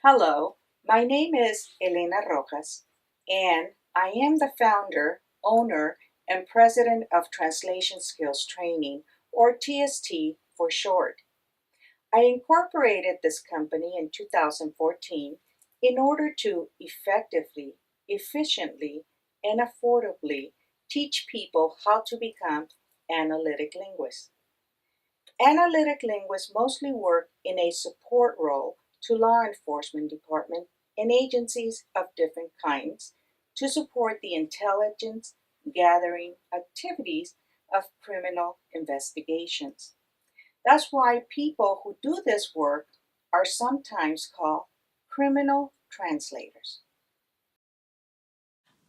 Hello, my name is Elena Rojas, and I am the founder, owner, and president of Translation Skills Training, or TST for short. I incorporated this company in 2014 in order to effectively, efficiently, and affordably teach people how to become analytic linguists. Analytic linguists mostly work in a support role to law enforcement department and agencies of different kinds to support the intelligence gathering activities of criminal investigations. That's why people who do this work are sometimes called criminal translators.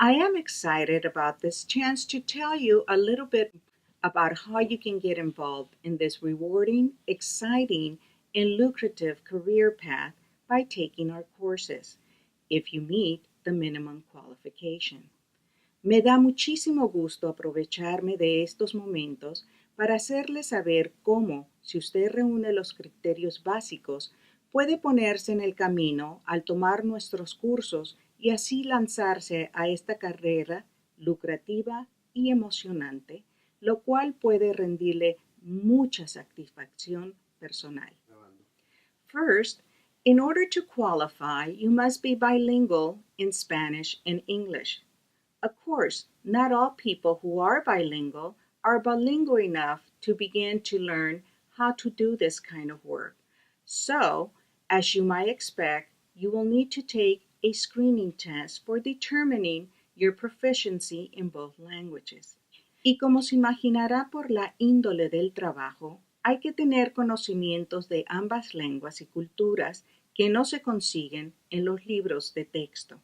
I am excited about this chance to tell you a little bit about how you can get involved in this rewarding, exciting, and lucrative career path by taking our courses, if you meet the minimum qualification. Me da muchísimo gusto aprovecharme de estos momentos para hacerles saber cómo, si usted reúne los criterios básicos, puede ponerse en el camino al tomar nuestros cursos y así lanzarse a esta carrera lucrativa y emocionante, lo cual puede rendirle mucha satisfacción personal. First, in order to qualify, you must be bilingual in Spanish and English. Of course, not all people who are bilingual enough to begin to learn how to do this kind of work. So, as you might expect, you will need to take a screening test for determining your proficiency in both languages. Y como se imaginará por la índole del trabajo, hay que tener conocimientos de ambas lenguas y culturas que no se consiguen en los libros de texto.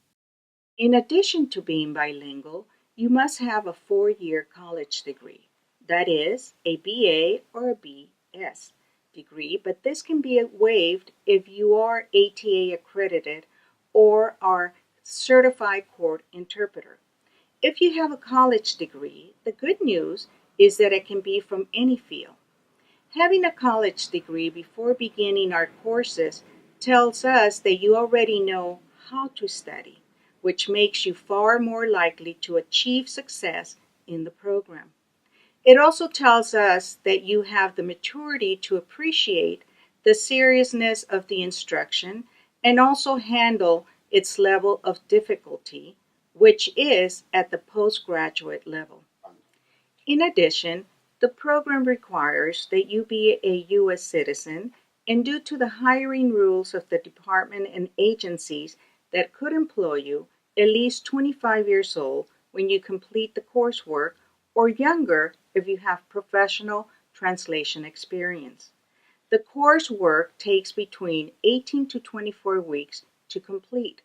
In addition to being bilingual, you must have a 4-year college degree. That is, a BA or a BS degree, but this can be waived if you are ATA accredited or are certified court interpreter. If you have a college degree, the good news is that it can be from any field. Having a college degree before beginning our courses tells us that you already know how to study, which makes you far more likely to achieve success in the program. It also tells us that you have the maturity to appreciate the seriousness of the instruction and also handle its level of difficulty, which is at the postgraduate level. In addition, the program requires that you be a U.S. citizen, and due to the hiring rules of the department and agencies that could employ you, at least 25 years old when you complete the coursework, or younger if you have professional translation experience. The coursework takes between 18 to 24 weeks to complete.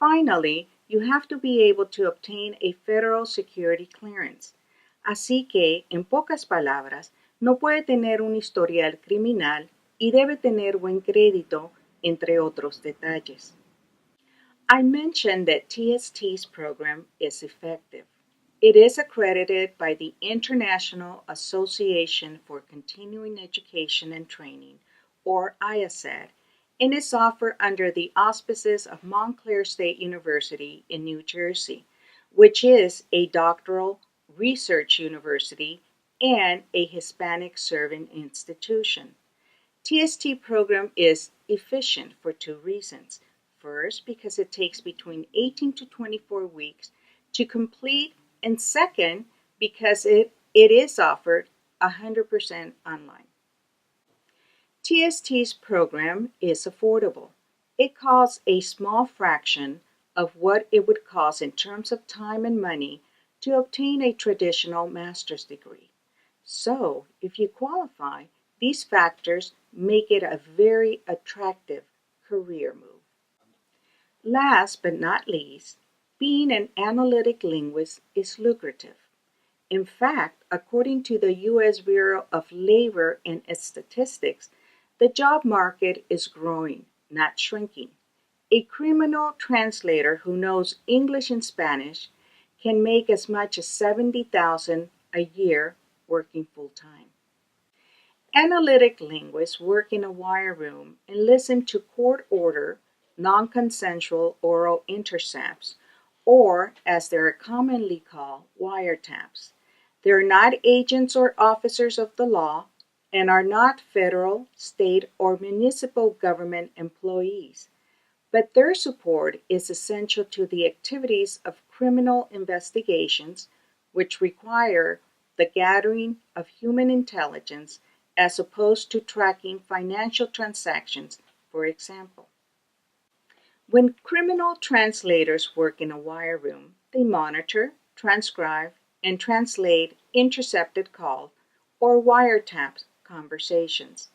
Finally, you have to be able to obtain a federal security clearance. Así que, en pocas palabras, no puede tener un historial criminal y debe tener buen crédito, entre otros detalles. I mentioned that TST's program is effective. It is accredited by the International Association for Continuing Education and Training, or IASED, and is offered under the auspices of Montclair State University in New Jersey, which is a doctoral research university and a Hispanic serving institution. TST program is efficient for two reasons. First, because it takes between 18 to 24 weeks to complete, and second, because it is offered 100% online. TST's program is affordable. It costs a small fraction of what it would cost in terms of time and money to obtain a traditional master's degree. So, if you qualify, these factors make it a very attractive career move. Last but not least, being an analytic linguist is lucrative. In fact, according to the U.S. Bureau of Labor and Statistics, the job market is growing, not shrinking. A criminal translator who knows English and Spanish can make as much as $70,000 a year working full-time. Analytic linguists work in a wire room and listen to court order, non-consensual oral intercepts, or as they are commonly called, wiretaps. They're not agents or officers of the law and are not federal, state, or municipal government employees, but their support is essential to the activities of criminal investigations, which require the gathering of human intelligence as opposed to tracking financial transactions, for example. When criminal translators work in a wire room, they monitor, transcribe, and translate intercepted calls or wiretap conversations.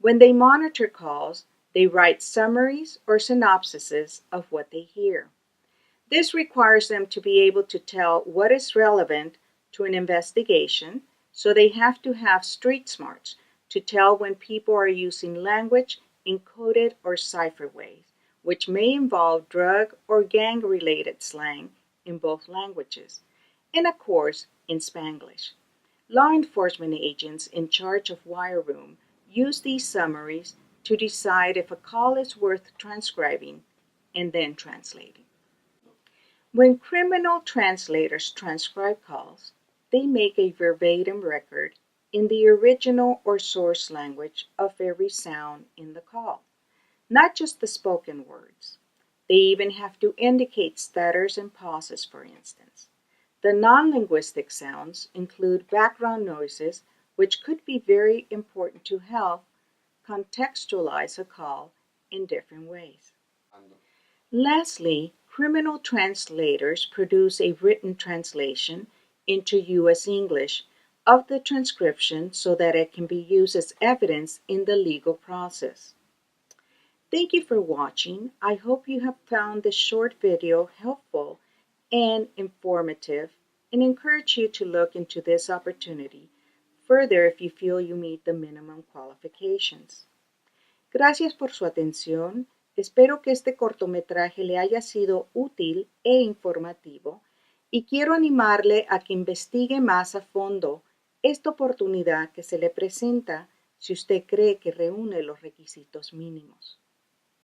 When they monitor calls, they write summaries or synopsises of what they hear. This requires them to be able to tell what is relevant to an investigation, so they have to have street smarts to tell when people are using language in coded or cipher ways, which may involve drug or gang-related slang in both languages, and of course in Spanglish. Law enforcement agents in charge of wire room use these summaries to decide if a call is worth transcribing and then translating. When criminal translators transcribe calls, they make a verbatim record in the original or source language of every sound in the call, not just the spoken words. They even have to indicate stutters and pauses, for instance. The non-linguistic sounds include background noises, which could be very important to help contextualize a call in different ways. Lastly, criminal translators produce a written translation into U.S. English of the transcription so that it can be used as evidence in the legal process. Thank you for watching. I hope you have found this short video helpful and informative, and encourage you to look into this opportunity further if you feel you meet the minimum qualifications. Gracias por su atención. Espero que este cortometraje le haya sido útil e informativo y quiero animarle a que investigue más a fondo esta oportunidad que se le presenta si usted cree que reúne los requisitos mínimos.